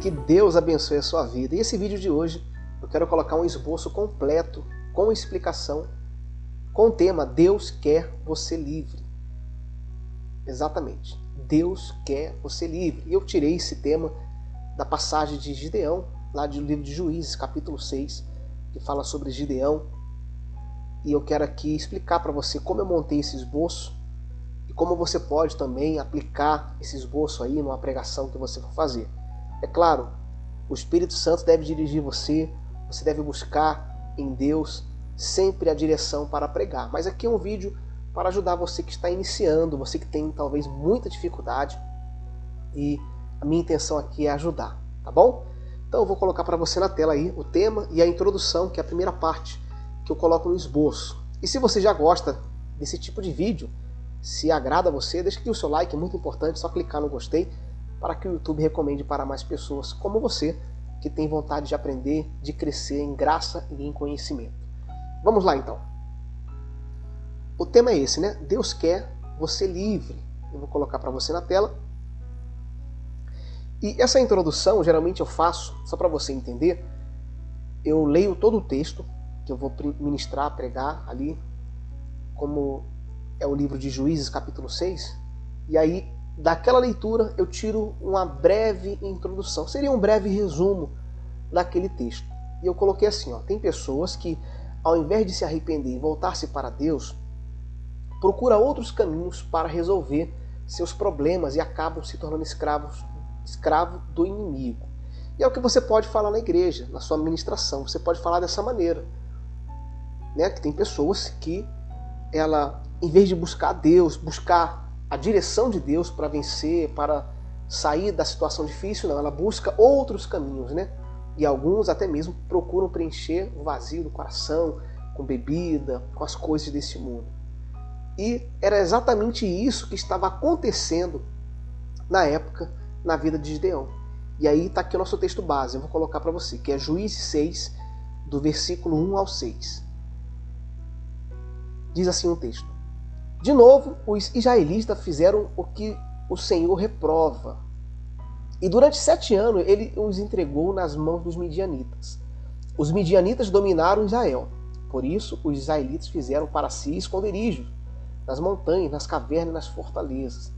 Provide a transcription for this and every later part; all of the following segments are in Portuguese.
Que Deus abençoe a sua vida. E esse vídeo de hoje eu quero colocar um esboço completo, com explicação, com o tema Deus quer você livre. Exatamente, Deus quer você livre. E eu tirei esse tema da passagem de Gideão, lá do livro de Juízes, capítulo 6, que fala sobre Gideão. E eu quero aqui explicar para você como eu montei esse esboço e como você pode também aplicar esse esboço aí numa pregação que você for fazer. É claro, o Espírito Santo deve dirigir você, você deve buscar em Deus sempre a direção para pregar. Mas aqui é um vídeo para ajudar você que está iniciando, você que tem talvez muita dificuldade, e a minha intenção aqui é ajudar, tá bom? Então eu vou colocar para você na tela aí o tema e a introdução, que é a primeira parte que eu coloco no esboço. E se você já gosta desse tipo de vídeo, se agrada a você, deixa aqui o seu like, é muito importante, só clicar no gostei, para que o YouTube recomende para mais pessoas como você, que tem vontade de aprender, de crescer em graça e em conhecimento. Vamos lá então. O tema é esse, né? Deus quer você livre. Eu vou colocar para você na tela. E essa introdução, geralmente eu faço, só para você entender, eu leio todo o texto que eu vou ministrar, pregar ali, como é o livro de Juízes, capítulo 6, e aí daquela leitura eu tiro uma breve introdução, seria um breve resumo daquele texto. E eu coloquei assim, ó, tem pessoas que, ao invés de se arrepender e voltar-se para Deus, procura outros caminhos para resolver seus problemas e acabam se tornando escravo do inimigo. E é o que você pode falar na igreja, na sua ministração, você pode falar dessa maneira, né? Que tem pessoas que ela, em vez de buscar Deus, buscar a direção de Deus para vencer, para sair da situação difícil, não, ela busca outros caminhos, né? E alguns até mesmo procuram preencher o vazio do coração com bebida, com as coisas desse mundo. E era exatamente isso que estava acontecendo na época, na vida de Gideão. E aí está aqui o nosso texto base, eu vou colocar para você, que é Juízes 6, do versículo 1 ao 6. Diz assim o texto. De novo, os israelitas fizeram o que o Senhor reprova. E durante 7 anos ele os entregou nas mãos dos midianitas. Os midianitas dominaram Israel. Por isso, os israelitas fizeram para si esconderijos nas montanhas, nas cavernas e nas fortalezas.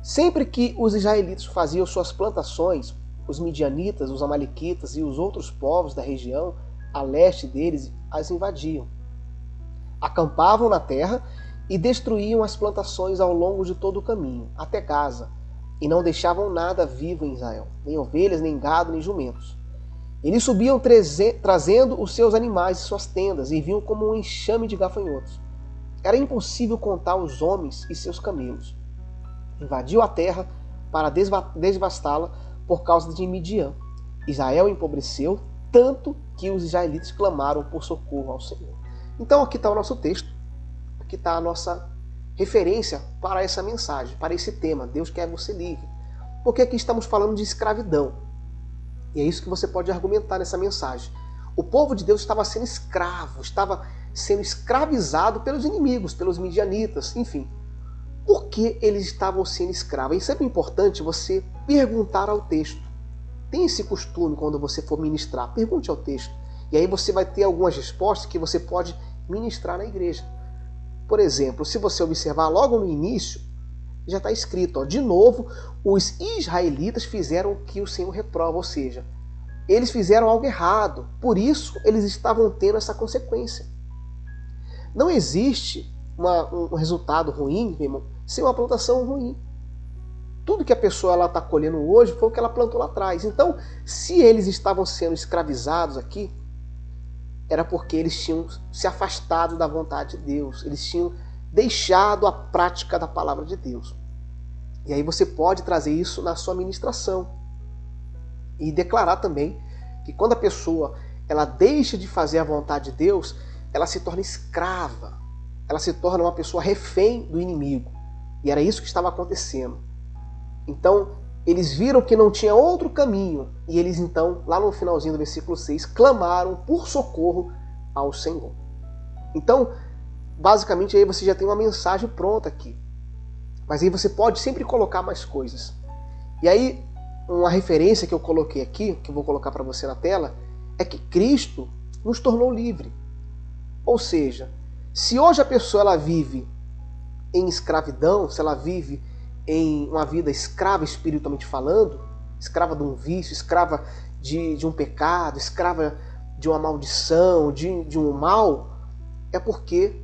Sempre que os israelitas faziam suas plantações, os midianitas, os amalequitas e os outros povos da região a leste deles as invadiam. Acampavam na terra e destruíam as plantações ao longo de todo o caminho, até Gaza, e não deixavam nada vivo em Israel, nem ovelhas, nem gado, nem jumentos. Eles subiam trazendo os seus animais e suas tendas, e vinham como um enxame de gafanhotos. Era impossível contar os homens e seus camelos. Invadiu a terra para devastá-la por causa de Midian. Israel empobreceu tanto que os israelitas clamaram por socorro ao Senhor. Então aqui está o nosso texto. Aqui está a nossa referência para essa mensagem, para esse tema, Deus quer você livre. Porque aqui estamos falando de escravidão. E é isso que você pode argumentar nessa mensagem. O povo de Deus estava sendo escravo, estava sendo escravizado pelos inimigos, pelos midianitas, enfim. Por que eles estavam sendo escravos? É sempre importante você perguntar ao texto. Tem esse costume quando você for ministrar, pergunte ao texto. E aí você vai ter algumas respostas que você pode ministrar na igreja. Por exemplo, se você observar logo no início, já está escrito, ó, de novo, os israelitas fizeram o que o Senhor reprova, ou seja, eles fizeram algo errado, por isso eles estavam tendo essa consequência. Não existe um resultado ruim, meu irmão, sem uma plantação ruim. Tudo que a pessoa está colhendo hoje foi o que ela plantou lá atrás. Então, se eles estavam sendo escravizados aqui, era porque eles tinham se afastado da vontade de Deus. Eles tinham deixado a prática da palavra de Deus. E aí você pode trazer isso na sua ministração. E declarar também que quando a pessoa ela deixa de fazer a vontade de Deus, ela se torna escrava. Ela se torna uma pessoa refém do inimigo. E era isso que estava acontecendo. Então, eles viram que não tinha outro caminho, e eles então, lá no finalzinho do versículo 6, clamaram por socorro ao Senhor. Então, basicamente aí você já tem uma mensagem pronta aqui. Mas aí você pode sempre colocar mais coisas. E aí, uma referência que eu coloquei aqui, que eu vou colocar para você na tela, é que Cristo nos tornou livre. Ou seja, se hoje a pessoa ela vive em escravidão, se ela vive em uma vida escrava espiritualmente falando, escrava de um vício, escrava de um pecado, escrava de uma maldição, de um mal, é porque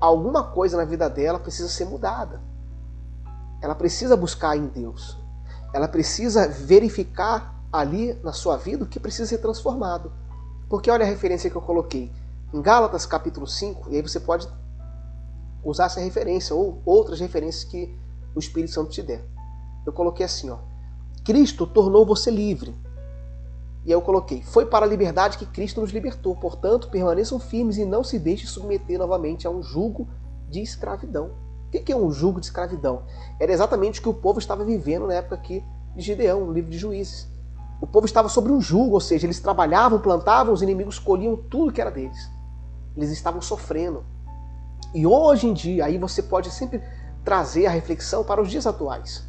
alguma coisa na vida dela precisa ser mudada. Ela precisa buscar em Deus. Ela precisa verificar ali na sua vida o que precisa ser transformado. Porque olha a referência que eu coloquei. Em Gálatas capítulo 5, e aí você pode usar essa referência ou outras referências que o Espírito Santo te der. Eu coloquei assim, ó. Cristo tornou você livre. E aí eu coloquei, foi para a liberdade que Cristo nos libertou. Portanto, permaneçam firmes e não se deixem submeter novamente a um jugo de escravidão. O que é um jugo de escravidão? Era exatamente o que o povo estava vivendo na época aqui de Gideão, no livro de Juízes. O povo estava sobre um jugo, ou seja, eles trabalhavam, plantavam, os inimigos colhiam tudo que era deles. Eles estavam sofrendo. E hoje em dia, aí você pode sempre trazer a reflexão para os dias atuais.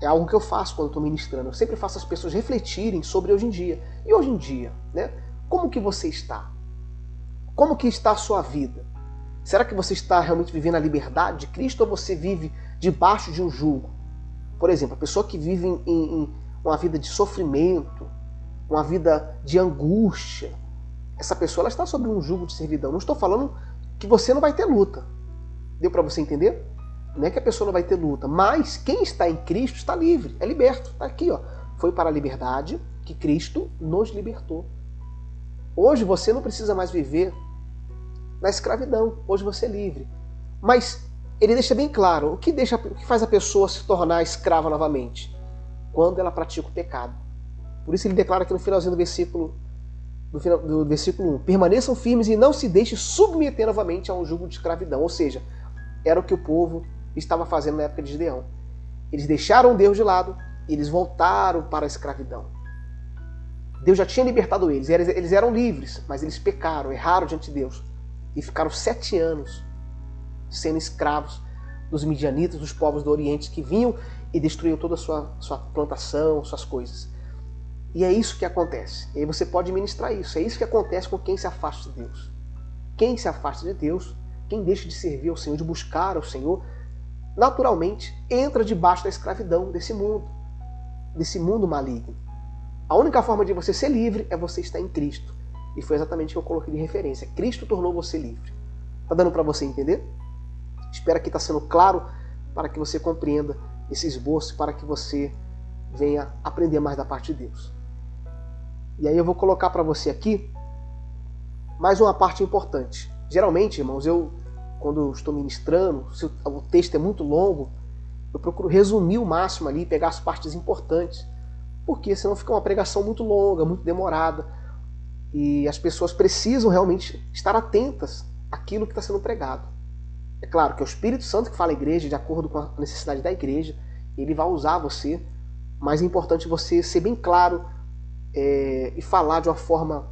É algo que eu faço quando estou ministrando. Eu sempre faço as pessoas refletirem sobre hoje em dia. E hoje em dia, né? Como que você está? Como que está a sua vida? Será que você está realmente vivendo a liberdade de Cristo ou você vive debaixo de um jugo? Por exemplo, a pessoa que vive em uma vida de sofrimento, uma vida de angústia, essa pessoa ela está sob um jugo de servidão. Não estou falando que você não vai ter luta. Deu para você entender? Não é que a pessoa não vai ter luta, mas quem está em Cristo está livre, é liberto. Está aqui, ó. Foi para a liberdade que Cristo nos libertou. Hoje você não precisa mais viver na escravidão. Hoje você é livre. Mas ele deixa bem claro, o que faz a pessoa se tornar escrava novamente? Quando ela pratica o pecado. Por isso ele declara aqui no finalzinho do versículo 1, permaneçam firmes e não se deixem submeter novamente a um jugo de escravidão. Ou seja, era o que o povo estava fazendo na época de Gideão. Eles deixaram Deus de lado e eles voltaram para a escravidão. Deus já tinha libertado eles, eles eram livres, mas eles pecaram, erraram diante de Deus e ficaram 7 anos sendo escravos dos midianitas, dos povos do Oriente que vinham e destruíam toda a sua plantação, suas coisas. E é isso que acontece. E aí você pode ministrar isso. É isso que acontece com quem se afasta de Deus. Quem se afasta de Deus, quem deixa de servir ao Senhor, de buscar ao Senhor, naturalmente entra debaixo da escravidão desse mundo maligno. A única forma de você ser livre é você estar em Cristo. E foi exatamente o que eu coloquei de referência. Cristo tornou você livre. Tá dando para você entender? Espero que está sendo claro para que você compreenda esse esboço, para que você venha aprender mais da parte de Deus. E aí eu vou colocar para você aqui mais uma parte importante. Geralmente, irmãos, quando eu estou ministrando, se o texto é muito longo, eu procuro resumir o máximo ali, pegar as partes importantes, porque senão fica uma pregação muito longa, muito demorada, e as pessoas precisam realmente estar atentas àquilo que está sendo pregado. É claro que é o Espírito Santo que fala à igreja de acordo com a necessidade da igreja, ele vai usar você, mas é importante você ser bem claro e falar de uma forma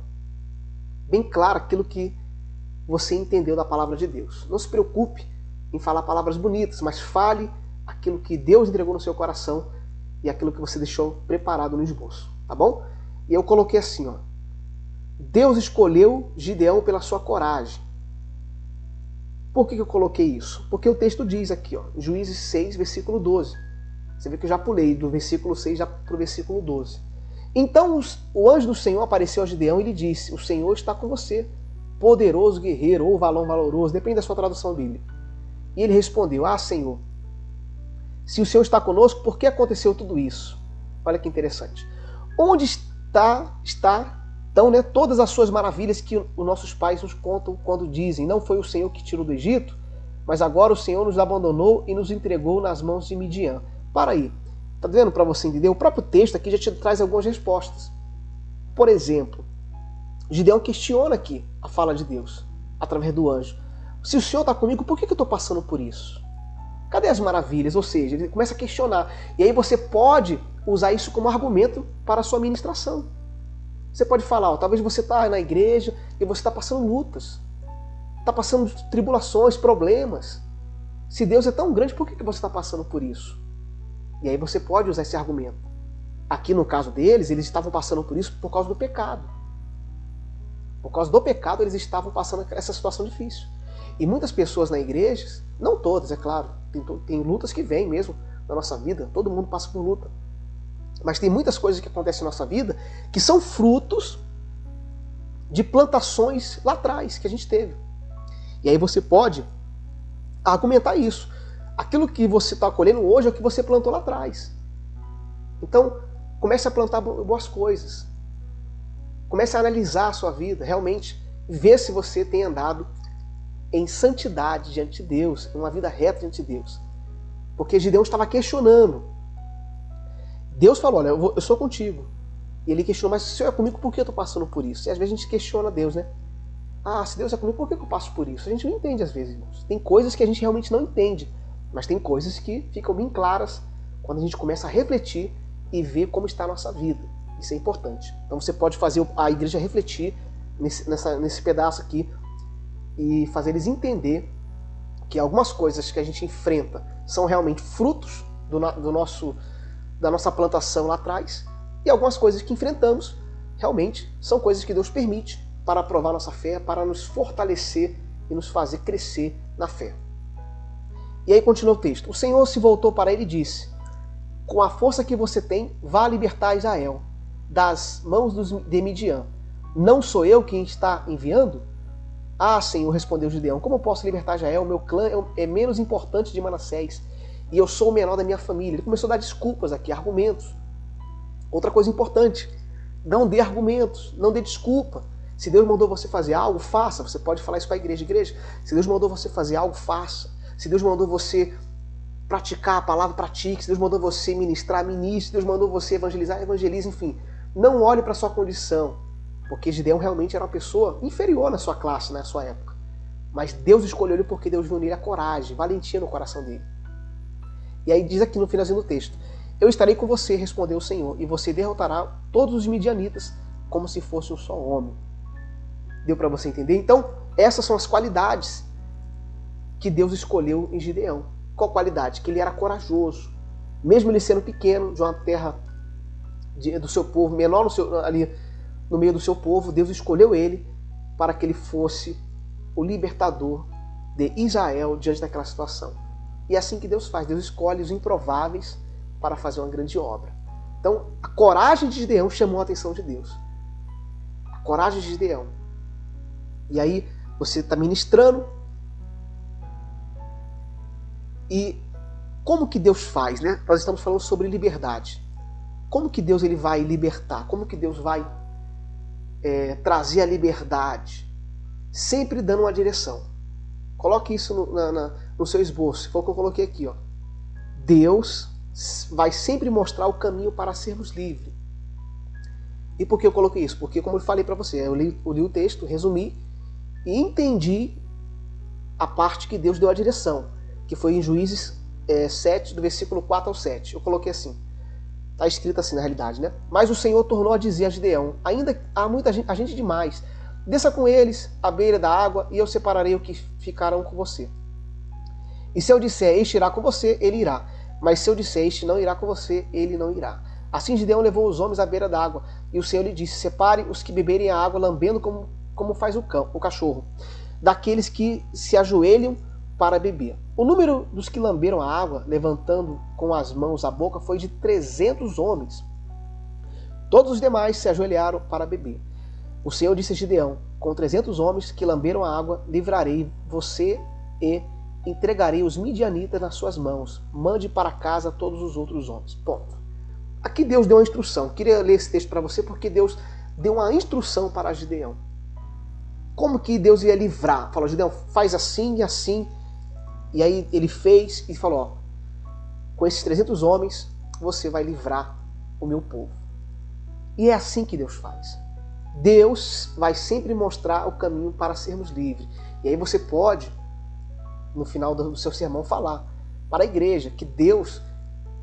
bem clara aquilo que você entendeu da palavra de Deus. Não se preocupe em falar palavras bonitas, mas fale aquilo que Deus entregou no seu coração e aquilo que você deixou preparado no esboço, tá bom? E eu coloquei assim, ó. Deus escolheu Gideão pela sua coragem. Por que eu coloquei isso? Porque o texto diz aqui, ó, Juízes 6, versículo 12. Você vê que eu já pulei do versículo 6 já para o versículo 12. Então o anjo do Senhor apareceu a Gideão e lhe disse, o Senhor está com você, poderoso guerreiro ou valão valoroso, depende da sua tradução bíblica. E ele respondeu, Senhor, se o Senhor está conosco, por que aconteceu tudo isso? Olha que interessante. Onde estão, né, todas as suas maravilhas que os nossos pais nos contam quando dizem, não foi o Senhor que tirou do Egito, mas agora o Senhor nos abandonou e nos entregou nas mãos de Midian. Para aí. Tá vendo para você entender? O próprio texto aqui já te traz algumas respostas. Por exemplo, Gideão questiona aqui a fala de Deus, através do anjo. Se o Senhor está comigo, por que eu estou passando por isso? Cadê as maravilhas? Ou seja, ele começa a questionar. E aí você pode usar isso como argumento para a sua ministração. Você pode falar, talvez você está na igreja e você está passando lutas. Está passando tribulações, problemas. Se Deus é tão grande, por que você está passando por isso? E aí você pode usar esse argumento. Aqui no caso deles, eles estavam passando por isso por causa do pecado. Por causa do pecado, eles estavam passando essa situação difícil. E muitas pessoas na igreja, não todas, é claro, tem lutas que vêm mesmo na nossa vida, todo mundo passa por luta. Mas tem muitas coisas que acontecem na nossa vida que são frutos de plantações lá atrás que a gente teve. E aí você pode argumentar isso. Aquilo que você está colhendo hoje é o que você plantou lá atrás. Então, comece a plantar boas coisas. Comece a analisar a sua vida, realmente, ver se você tem andado em santidade diante de Deus, em uma vida reta diante de Deus. Porque Gideão estava questionando. Deus falou, olha, eu sou contigo. E ele questionou, mas se o Senhor é comigo, por que eu estou passando por isso? E às vezes a gente questiona Deus, né? Ah, se Deus é comigo, por que eu passo por isso? A gente não entende às vezes, irmãos. Tem coisas que a gente realmente não entende, mas tem coisas que ficam bem claras quando a gente começa a refletir e ver como está a nossa vida. Isso é importante. Então você pode fazer a igreja refletir nesse pedaço aqui e fazer eles entender que algumas coisas que a gente enfrenta são realmente frutos da nossa plantação lá atrás, e algumas coisas que enfrentamos realmente são coisas que Deus permite para provar nossa fé, para nos fortalecer e nos fazer crescer na fé. E aí continua o texto. O Senhor se voltou para ele e disse: com a força que você tem, vá libertar Israel das mãos de Midian. Não sou eu quem está enviando? Ah, Senhor, respondeu Gideão, como posso libertar Israel? Meu clã é menos importante de Manassés e eu sou o menor da minha família. Ele começou a dar desculpas aqui, argumentos. Outra coisa importante, não dê argumentos, não dê desculpa. Se Deus mandou você fazer algo, faça. Você pode falar isso para a igreja. Igreja, se Deus mandou você fazer algo, faça. Se Deus mandou você praticar a palavra, pratique. Se Deus mandou você ministrar, ministre. Se Deus mandou você evangelizar, evangelize, enfim. Não olhe para a sua condição, porque Gideão realmente era uma pessoa inferior na sua classe, na sua época. Mas Deus escolheu ele porque Deus viu nele a coragem, valentia no coração dele. E aí diz aqui no finalzinho do texto: eu estarei com você, respondeu o Senhor, e você derrotará todos os midianitas como se fosse um só homem. Deu para você entender? Então, essas são as qualidades que Deus escolheu em Gideão. Qual qualidade? Que ele era corajoso. Mesmo ele sendo pequeno, de uma terra do seu povo, menor ali no meio do seu povo, Deus escolheu ele para que ele fosse o libertador de Israel diante daquela situação. E é assim que Deus faz. Deus escolhe os improváveis para fazer uma grande obra. Então, a coragem de Gideão chamou a atenção de Deus. A coragem de Gideão. E aí, você está ministrando. E como que Deus faz, né? Nós estamos falando sobre liberdade. Como que Deus ele vai libertar? Como que Deus vai trazer a liberdade? Sempre dando uma direção. Coloque isso no seu esboço. Foi o que eu coloquei aqui. Ó. Deus vai sempre mostrar o caminho para sermos livres. E por que eu coloquei isso? Porque, como eu falei para você, eu li o texto, resumi e entendi a parte que Deus deu a direção, que foi em Juízes 7, do versículo 4 ao 7. Eu coloquei assim. Está escrito assim na realidade, né? Mas o Senhor tornou a dizer a Gideão: ainda há muita gente demais. Desça com eles à beira da água e eu separarei o que ficarão com você. E se eu disser, este irá com você, ele irá. Mas se eu disser, este não irá com você, ele não irá. Assim Gideão levou os homens à beira da água. E o Senhor lhe disse: separe os que beberem a água, lambendo como faz o cachorro, daqueles que se ajoelham para beber. O número dos que lamberam a água, levantando com as mãos a boca, foi de 300 homens. Todos os demais se ajoelharam para beber. O Senhor disse a Gideão: com 300 homens que lamberam a água, livrarei você e entregarei os midianitas nas suas mãos. Mande para casa todos os outros homens. Ponto. Aqui Deus deu uma instrução. Queria ler esse texto para você porque Deus deu uma instrução para Gideão. Como que Deus ia livrar? Falou: Gideão, faz assim e assim. E aí ele fez e falou: ó, com esses 300 homens você vai livrar o meu povo. E é assim que Deus faz. Deus vai sempre mostrar o caminho para sermos livres. E aí você pode, no final do seu sermão, falar para a igreja que Deus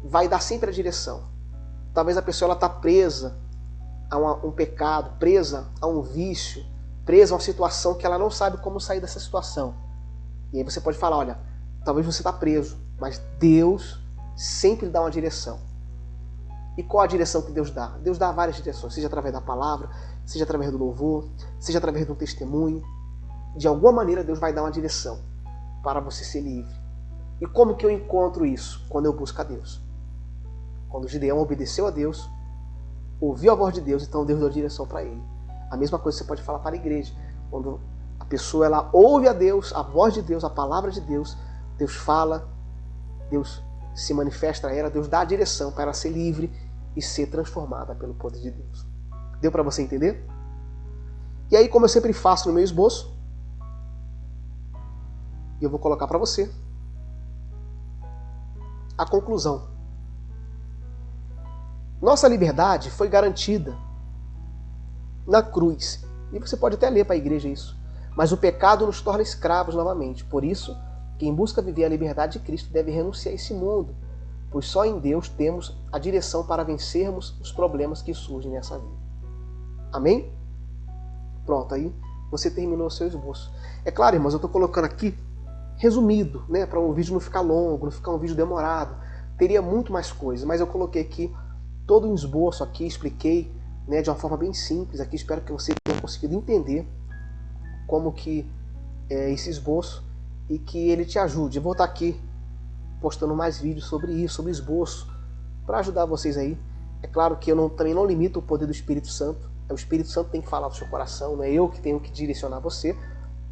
vai dar sempre a direção. Talvez a pessoa está presa a um pecado, presa a um vício, presa a uma situação que ela não sabe como sair dessa situação. E aí você pode falar: olha, talvez você está preso, mas Deus sempre dá uma direção. E qual a direção que Deus dá? Deus dá várias direções, seja através da palavra, seja através do louvor, seja através de um testemunho. De alguma maneira Deus vai dar uma direção para você ser livre. E como que eu encontro isso? Quando eu busco a Deus. Quando Gideão obedeceu a Deus, ouviu a voz de Deus, então Deus deu direção para ele. A mesma coisa você pode falar para a igreja. Quando a pessoa ela ouve a Deus, a voz de Deus, a palavra de Deus, Deus fala, Deus se manifesta a ela, Deus dá a direção para ela ser livre e ser transformada pelo poder de Deus. Deu para você entender? E aí, como eu sempre faço no meu esboço, eu vou colocar para você a conclusão. Nossa liberdade foi garantida na cruz. E você pode até ler para a igreja isso. Mas o pecado nos torna escravos novamente. Por isso, quem busca viver a liberdade de Cristo deve renunciar a esse mundo, pois só em Deus temos a direção para vencermos os problemas que surgem nessa vida. Amém? Pronto, aí você terminou o seu esboço. É claro, irmãos, eu estou colocando aqui resumido, né, para um vídeo não ficar longo, não ficar um vídeo demorado. Teria muito mais coisa, mas eu coloquei aqui todo um esboço aqui, expliquei, né, de uma forma bem simples aqui. Espero que você tenha conseguido entender como que é esse esboço e que ele te ajude. Eu vou estar aqui postando mais vídeos sobre isso, sobre esboço, para ajudar vocês aí. É claro que eu também não limito o poder do Espírito Santo. É o Espírito Santo que tem que falar do seu coração, não é eu que tenho que direcionar você,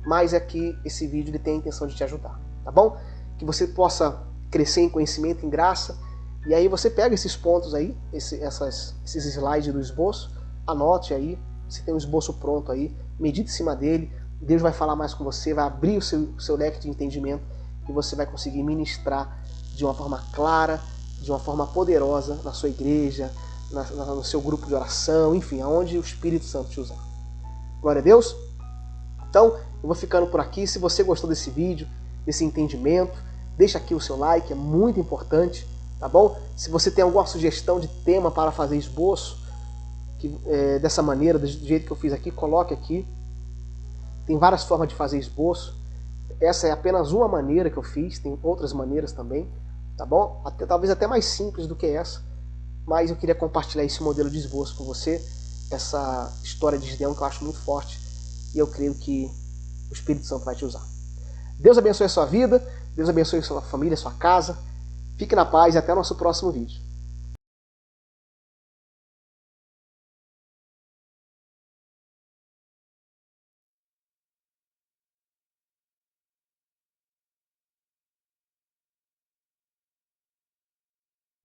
mas é que esse vídeo ele tem a intenção de te ajudar, tá bom? Que você possa crescer em conhecimento, em graça, e aí você pega esses pontos aí, esses slides do esboço, anote aí, você tem um esboço pronto aí, medite em cima dele, Deus vai falar mais com você, vai abrir o seu leque de entendimento e você vai conseguir ministrar de uma forma clara, de uma forma poderosa na sua igreja, no seu grupo de oração, enfim, aonde o Espírito Santo te usar. Glória a Deus! Então, eu vou ficando por aqui. Se você gostou desse vídeo, desse entendimento, deixa aqui o seu like, é muito importante, tá bom? Se você tem alguma sugestão de tema para fazer esboço, dessa maneira, do jeito que eu fiz aqui, coloque aqui. Tem várias formas de fazer esboço. Essa é apenas uma maneira que eu fiz, tem outras maneiras também, tá bom? Talvez até mais simples do que essa, mas eu queria compartilhar esse modelo de esboço com você, essa história de Gideão que eu acho muito forte e eu creio que o Espírito Santo vai te usar. Deus abençoe a sua vida, Deus abençoe a sua família, a sua casa. Fique na paz e até o nosso próximo vídeo.